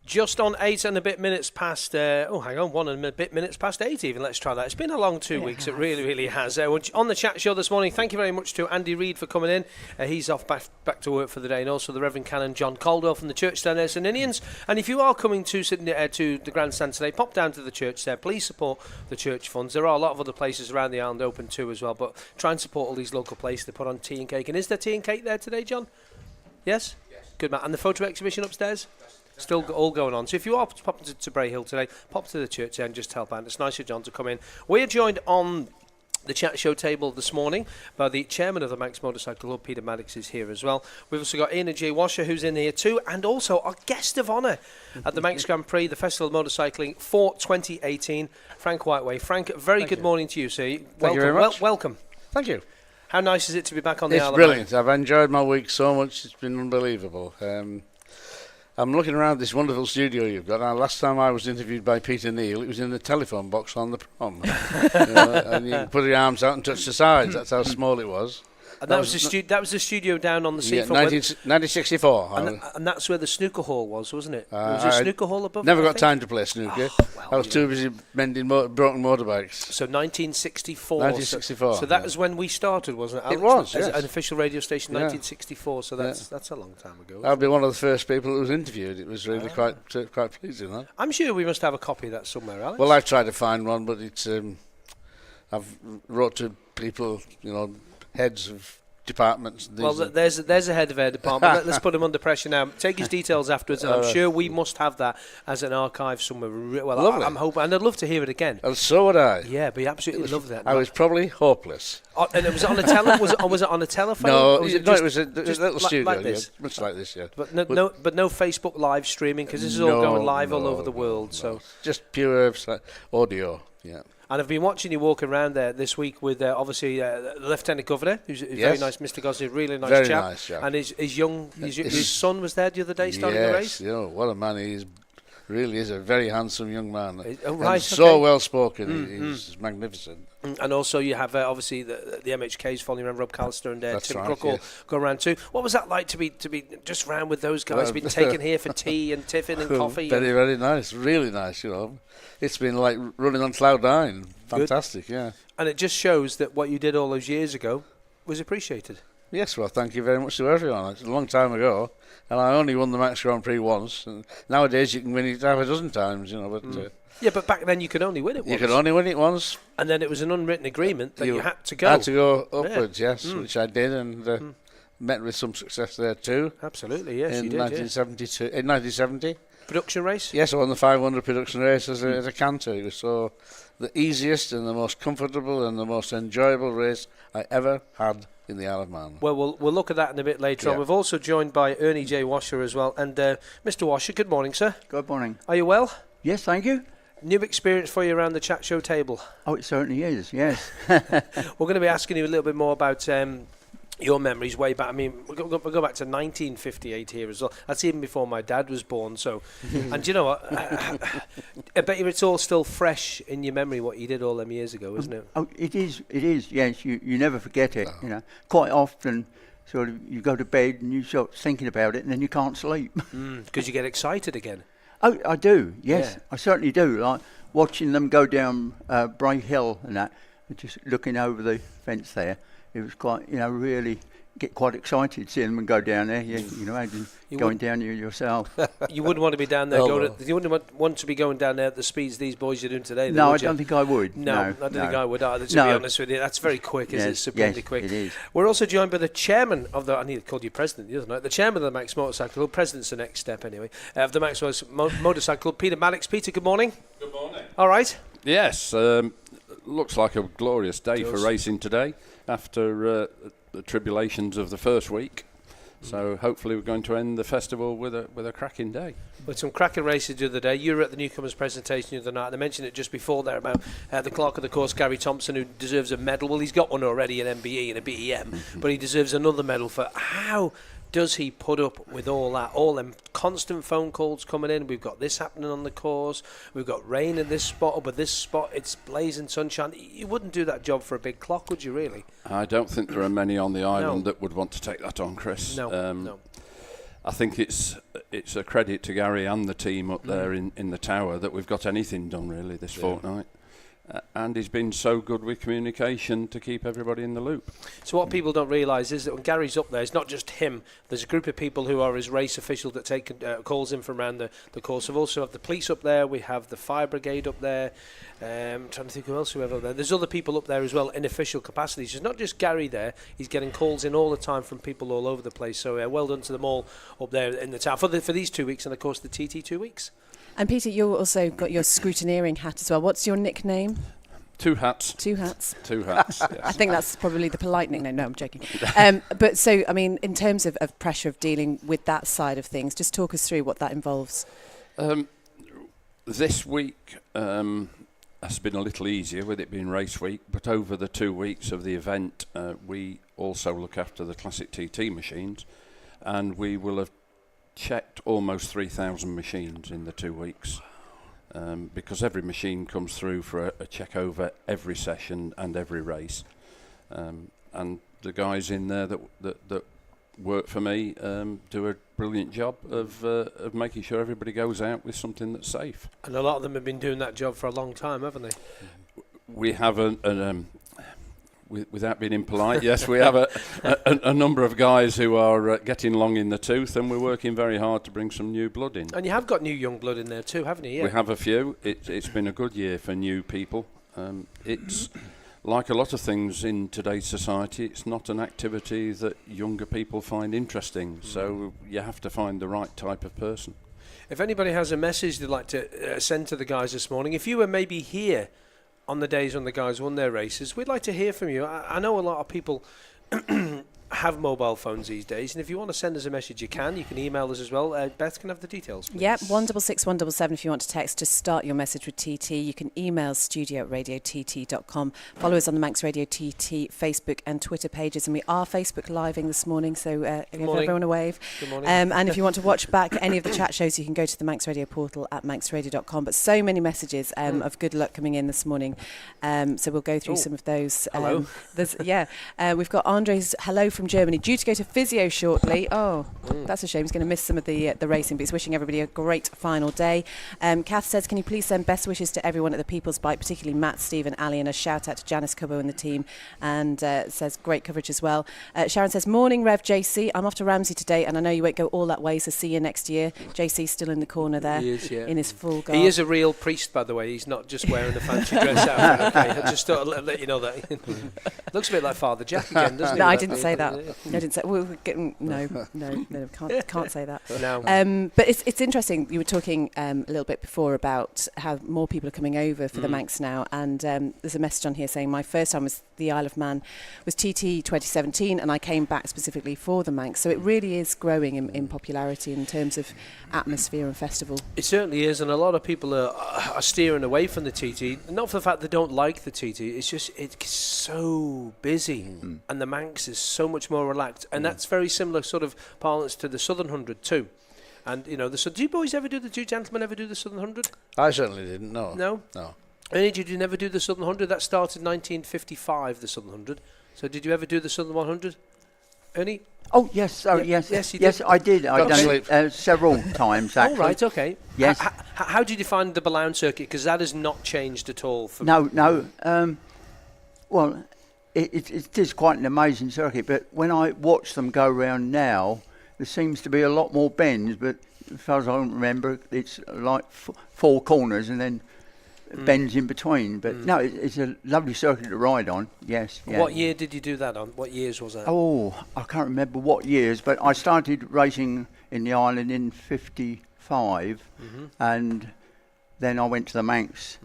Just on 8 and a bit minutes past, 1 and a bit minutes past 8 even. Let's try that. It's been a long 2 weeks. It really, really has. On the chat show this morning, thank you very much to Andy Reid for coming in. He's off back to work for the day. And also the Reverend Canon John Caldwell from the church down there, St Ninians. And if you are coming to the grandstand today, pop down to the church there. Please support the church funds. There are a lot of other places around the island open too as well. But try and support all these local places. They put on tea and cake. And is there tea and cake there today, John? Yes? Yes. Good man. And the photo exhibition upstairs? Still all going on. So if you are popping to Bray Hill today, pop to the church and just help out. It's nice of John to come in. We are joined on the chat show table this morning by the chairman of the Manx Motorcycle Club, Peter Maddocks, is here as well. We've also got Ernie Washer, who's in here too, and also our guest of honour at the Manx Grand Prix, the Festival of Motorcycling for 2018, Frank Whiteway. Frank, very good morning to you, sir. Thank you very much. Welcome. Thank you. How nice is it to be back on the Isle of Man? It's brilliant. I've enjoyed my week so much. It's been unbelievable. I'm looking around this wonderful studio you've got. Now, last time I was interviewed by Peter Neal, it was in the telephone box on the prom. And you put your arms out and touch the sides. That's how small it was. And that was the studio down on the seafront. 1964. And that's where the snooker hall was, wasn't it? Was there a snooker hall above? Never got time to play snooker. I was too busy mending broken motorbikes. So 1964. 1964. So that was when we started, wasn't it? It was, as yes. an official radio station, 1964. So that's a long time ago. I'll be one of the first people that was interviewed. It was really quite pleasing. Huh? I'm sure we must have a copy of that somewhere, Alex. Well, I've tried to find one, but it's I've wrote to people, heads of departments. Well, there's a head of our department. Let's put him under pressure now. Take his details afterwards, and I'm sure we must have that as an archive somewhere. Well, lovely. I'm hoping, and I'd love to hear it again. And so would I. Yeah, but absolutely love that. I was probably hopeless. And it was on a was it on a telephone? No, or was it was a little studio, like this? Yeah, much like this, yeah. But no Facebook live streaming, because this is all going live all over the world. So just pure audio, yeah. And I've been watching you walk around there this week with obviously the Lieutenant Governor, who's very nice, Mr. Gosney, really nice very chap. Nice chap. And his son was there the other day starting the race. Yes, what a man he is. Really is a very handsome young man. Right, so well spoken. He's magnificent. And also you have obviously the MHKs following around, Rob Callister and Tim Crook go around too. What was that like to be just round with those guys, being taken here for tea and tiffin and coffee? Very, very nice. Really nice, It's been like running on cloud nine. Fantastic, yeah. And it just shows that what you did all those years ago was appreciated. Yes, well, thank you very much to everyone. It's a long time ago, and I only won the Manx Grand Prix once. And nowadays you can win it half a dozen times, But but back then you could only win it once. You could only win it once. And then it was an unwritten agreement that you had to go. Had to go upwards, yes, which I did, and met with some success there too. Absolutely, yes, you did. In 1970. Production race? Yes, I won the 500 production race as a canter. It was so the easiest and the most comfortable and the most enjoyable race I ever had in the Isle of Man. Well, we'll look at that in a bit later on. We've also joined by Ernie J. Washer as well. And Mr. Washer, good morning, sir. Good morning. Are you well? Yes, thank you. New experience for you around the chat show table? Oh, it certainly is, yes. We're going to be asking you a little bit more about your memories way back. I mean, we'll go back to 1958 here as well. That's even before my dad was born. So, and do you know what? I bet you it's all still fresh in your memory what you did all them years ago, isn't it? Oh, it is. Yes, you never forget it. Quite often, sort of, you go to bed and you start thinking about it, and then you can't sleep because you get excited again. Oh, I do. Yes, I certainly do. Like watching them go down Bray Hill and that, just looking over the fence there. It was quite, really get quite excited seeing them go down there. You imagine going down there yourself. You wouldn't want to be down there. You wouldn't want to be going down there at the speeds these boys are doing today. No, I don't think I would. No, I don't think I would either, to be honest with you. That's very quick, isn't it? Supremely quick. It is. We're also joined by the chairman of I nearly called you president the other night, the chairman of the Manx Motorcycle Club, president's the next step anyway, of the Manx Motorcycle Club, Peter Maddocks. Peter, good morning. Good morning. All right. Yes, looks like a glorious day for racing today after the tribulations of the first week. So hopefully we're going to end the festival with a cracking day. With some cracking races the other day. You were at the newcomers presentation the other night, and I mentioned it just before there about the clerk of the course, Gary Thompson, who deserves a medal. Well, he's got one already, an MBE and a BEM, but he deserves another medal for how does he put up with all that, all them constant phone calls coming in? We've got this happening on the course, we've got rain in this spot, but this spot it's blazing sunshine. You wouldn't do that job for a big clock, would you really? I don't think there are many on the island that would want to take that on, Chris. No. I think it's a credit to Gary and the team up there in the tower that we've got anything done really this fortnight. And he's been so good with communication to keep everybody in the loop. So what people don't realise is that when Gary's up there, it's not just him. There's a group of people who are his race officials that take calls in from around the course. We've also have the police up there. We have the fire brigade up there. I'm trying to think who else we have up there. There's other people up there as well in official capacities. It's not just Gary there. He's getting calls in all the time from people all over the place. So well done to them all up there in the town for these 2 weeks and, of course, the TT 2 weeks. And Peter, you also got your scrutineering hat as well. What's your nickname? Two hats. Two hats. Two hats, yes. I think that's probably the polite nickname. No, I'm joking. But so, I mean, in terms of pressure of dealing with that side of things, just talk us through what that involves. This week has been a little easier with it being race week, but over the 2 weeks of the event, we also look after the classic TT machines, and we will have checked almost 3,000 machines in the 2 weeks. Because every machine comes through for a check over every session and every race, and the guys in there that work for me do a brilliant job of making sure everybody goes out with something that's safe. And a lot of them have been doing that job for a long time, haven't they? We have without being impolite, yes, we have a number of guys who are getting long in the tooth, and we're working very hard to bring some new blood in. And you have got new young blood in there too, haven't you? Yeah. We have a few. It's been a good year for new people. It's like a lot of things in today's society, it's not an activity that younger people find interesting, so you have to find the right type of person. If anybody has a message they'd like to send to the guys this morning, if you were maybe here on the days when the guys won their races, we'd like to hear from you. I know a lot of people have mobile phones these days, and if you want to send us a message, you can email us as well. Beth can have the details, please. Yep, 166 if you want to text, just start your message with TT. You can email studio@radiott.com. Follow us on the Manx Radio TT Facebook and Twitter pages, and we are Facebook living this morning, so give everyone a wave. Good morning. And if you want to watch back any of the chat shows, you can go to the Manx Radio portal at manxradio.com. But so many messages of good luck coming in this morning, so we'll go through some of those. Hello. We've got Andre's hello from Germany, due to go to physio shortly. That's a shame. He's going to miss some of the racing, but he's wishing everybody a great final day. Kath says, can you please send best wishes to everyone at the People's Bike, particularly Matt, Steve and Ali, and a shout out to Janice Cubbo and the team, and says great coverage as well. Sharon says, morning Rev JC, I'm off to Ramsey today and I know you won't go all that way, so see you next year. JC's still in the corner there. He is, yeah. In his full garb. He is a real priest, by the way. He's not just wearing a fancy dress outfit. Okay, I just thought I'd let you know that. Looks a bit like Father Jack again, doesn't he? No, I didn't say that. I didn't say. We're getting, no, can't say that. No. But it's interesting. You were talking a little bit before about how more people are coming over for the Manx now, and there's a message on here saying my first time was the Isle of Man was TT 2017, and I came back specifically for the Manx. So it really is growing in popularity in terms of atmosphere and festival. It certainly is, and a lot of people are steering away from the TT. Not for the fact they don't like the TT. It's just it's so busy, and the Manx is so much more relaxed, and that's very similar sort of parlance to the Southern 100 too. And do you boys ever do do you gentlemen ever do the Southern 100? I certainly didn't. No. No. Ernie, did you never do the Southern 100? That started in 1955, the Southern 100. So did you ever do the Southern 100? Ernie? Oh, yes. Yes, you did. Yes, I did. I've done it several times, actually. Oh, right, okay. Yes. How did you find the Ballown circuit? Because that has not changed at all. No. Well, it is quite an amazing circuit, but when I watch them go around now, there seems to be a lot more bends, but as far as I remember, it's like four corners and then bends in between. But no, it's a lovely circuit to ride on, yes. Yeah. What year did you do that on? What years was that? Oh, I can't remember what years, but I started racing in the island in 55, and then I went to the Manx.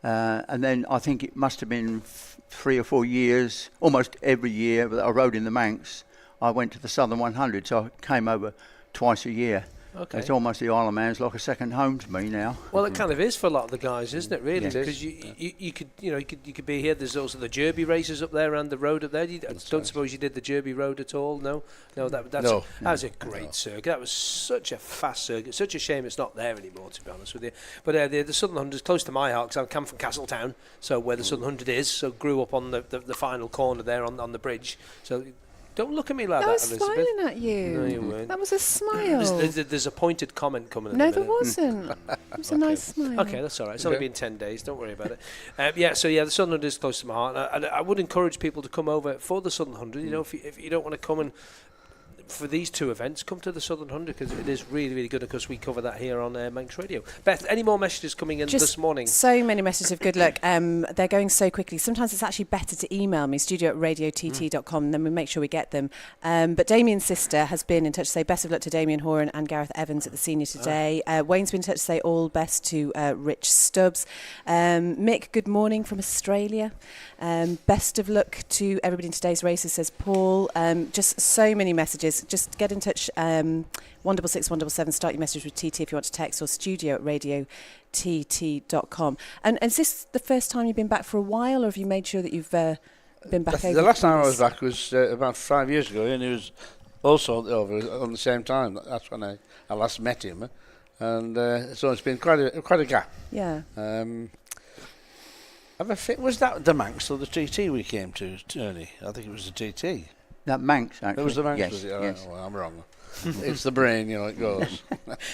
And then I think it must have been 3 or 4 years, almost every year that I rode in the Manx, I went to the Southern 100, so I came over twice a year. Okay. It's almost the Isle of Man's like a second home to me now. Well, it kind of is for a lot of the guys, isn't it? Really, Yes. because you could be here. There's also the Derby races up there around the road up there. I don't suppose you did the Derby road at all. No, that was a great circuit. That was such a fast circuit. Such a shame it's not there anymore, to be honest with you. But the Southern 100 is close to my heart because I come from Castletown, so where the Southern 100 is. So grew up on the final corner there on the bridge. So Don't look at me like I that, was Elizabeth. smiling at you. No, you weren't. That was a smile. There's a pointed comment coming in No, a there minute. wasn't. It was a nice smile. Okay, that's all right. It's only been 10 days. Don't worry about it. The Southern 100 is close to my heart. And I would encourage people to come over for the Southern 100. You know, if you don't want to come and for these two events, come to the Southern 100 because it is really, really good. Of course, we cover that here on Manx Radio. Beth, any more messages coming in this morning? So many messages of good luck. They're going so quickly. Sometimes it's actually better to email me, studio@radiott.com, and then we make sure we get them. But Damien's sister has been in touch to say best of luck to Damien Horan and Gareth Evans at the senior today. Wayne's been in touch to say all best to Rich Stubbs. Mick, good morning from Australia. Best of luck to everybody in today's races, says Paul. Just so many messages. Just get in touch, 166 177, start your message with TT if you want to text, or studio@radiott.com. And is this the first time you've been back for a while, or have you made sure that you've been back over? The last time I was back was about 5 years ago, and he was also over on the same time. That's when I last met him, and so it's been quite a gap. Yeah. Was that the Manx or the TT we came to, Ernie? I think it was the TT. That Manx, actually. It was the Manx, yes, was it? yes. Oh, well, I'm wrong. It's the brain, it goes.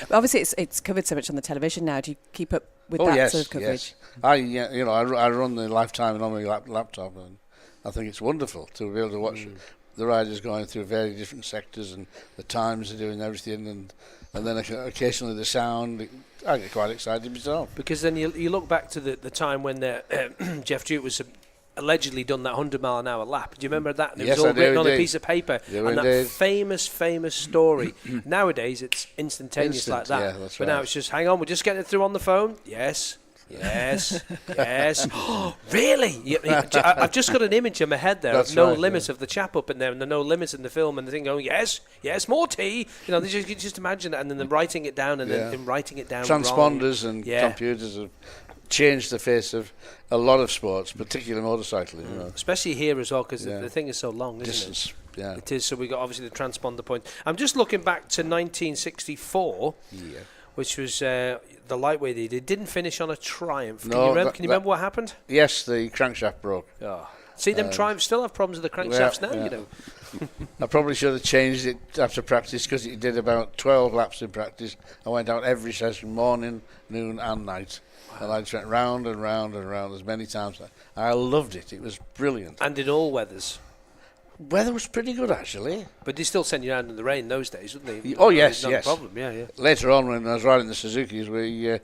Obviously, it's covered so much on the television now. Do you keep up with that sort of coverage? Yes. I run the Lifetime on my laptop, and I think it's wonderful to be able to watch the riders going through very different sectors and the times they're doing everything, and then occasionally the sound. I get quite excited myself. Because then you look back to the time when Jeff Duke was allegedly done that 100-mile-an-hour lap. Do you remember that? And it was all written on a piece of paper. Yeah, and that famous story. Nowadays, it's instantaneous like that. Yeah, that's but right. now it's just, hang on, we're just getting it through on the phone. Yes. Yes. Really? I've just got an image in my head there of No Limit of the chap up in there and the No Limit in the film and the thing going, yes, more tea. You just imagine that, and then them writing it down and then writing it down Transponders wrong. and computers have changed the face of a lot of sports, particularly motorcycling. Especially here as well, because the thing is so long, isn't Distance, it? yeah. It is. So we got obviously the transponder point. I'm just looking back to 1964, which was the lightweight. They didn't finish on a triumph. Can you remember what happened? Yes, the crankshaft broke. Oh. See, them triumphs still have problems with the crankshafts now, you know. I probably should have changed it after practice, because it did about 12 laps in practice. I went out every session, morning, noon and night. And I just went round and round and round as many times. I loved it. It was brilliant. And in all weathers. Weather was pretty good, actually. But they still send you around in the rain those days, wouldn't they? Oh, yes, Not yes. a problem, yeah. Later on, when I was riding the Suzukis, we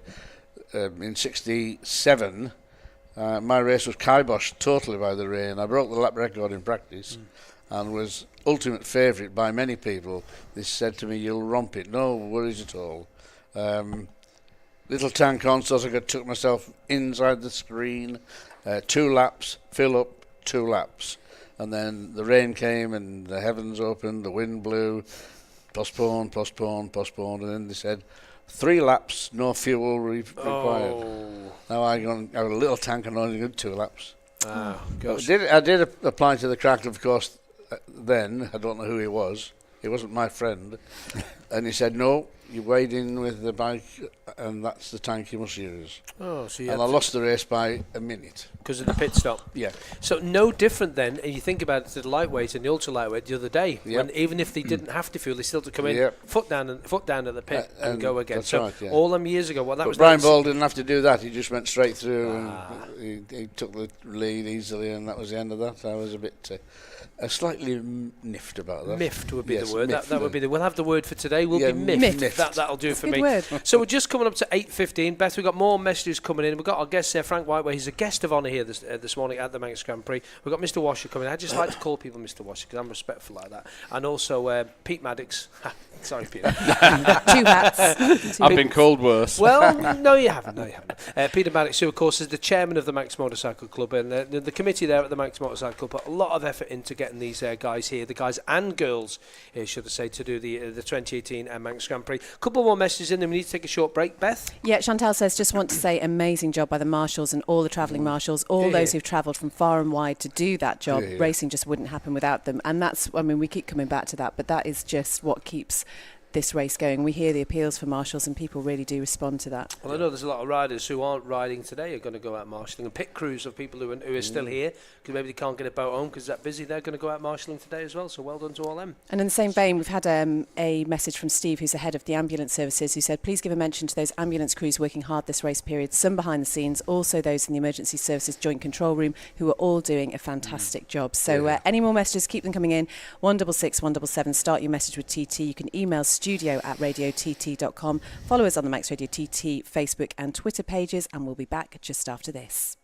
in 67, my race was kiboshed totally by the rain. I broke the lap record in practice and was ultimate favourite by many people. They said to me, "You'll romp it, no worries at all." Little tank on, so I took myself inside the screen, 2 laps, fill up, 2 laps. And then the rain came and the heavens opened, the wind blew, postponed, and then they said, 3 laps, no fuel required. Oh. Now I got a little tank and only did 2 laps. Oh, gosh. I did apply to the crack, of course, then. I don't know who he was. He wasn't my friend. And he said, no, you wade in with the bike and that's the tank you must use. Oh, so and I lost the race by a minute. Because of the pit stop. Yeah. So no different then, and you think about it, the lightweight and the ultra lightweight the other day, when even if they didn't have to fuel, they still had to come in, foot down at the pit and go again. That's so right, yeah. all them years ago, But Brian Ball didn't have to do that. He just went straight through and he took the lead easily, and that was the end of that. I was a bit slightly miffed about that. Miffed would be Yes, the word. miffed, That would be we'll have the word for today. We'll be miffed. That'll do That's for a good me. word. So we're just coming up to 8:15. Beth, we've got more messages coming in. We've got our guest there, Frank Whiteway. He's a guest of honour here this morning at the Manx Grand Prix. We've got Mr. Washer coming in. I just like to call people Mr. Washer because I'm respectful like that. And also Pete Maddocks. Sorry, Peter. 2 hats. I've been called worse. Well, no, you haven't. Peter Maddocks, who, of course, is the chairman of the Manx Motorcycle Club, and the committee there at the Manx Motorcycle Club put a lot of effort into getting these guys here, the guys and girls, should I say, to do the 2018 Manx Grand Prix. A couple more messages in, then we need to take a short break. Beth? Yeah, Chantal says, just want to say amazing job by the marshals and all the travelling marshals, all those who've travelled from far and wide to do that job. Racing just wouldn't happen without them. And that's, we keep coming back to that, but that is just what keeps this race going. We hear the appeals for marshals, and people really do respond to that. Well, I know there's a lot of riders who aren't riding today are going to go out marshalling, and pit crews of people who are still here because maybe they can't get a boat home because they're that busy. They're going to go out marshalling today as well. So well done to all them. And in the same vein, we've had a message from Steve, who's the head of the ambulance services, who said, please give a mention to those ambulance crews working hard this race period, some behind the scenes, also those in the emergency services joint control room, who are all doing a fantastic job. So any more messages, keep them coming in. 166 177. Start your message with TT. You can email studio@radiott.com. Follow us on the Max Radio TT Facebook and Twitter pages, and we'll be back just after this.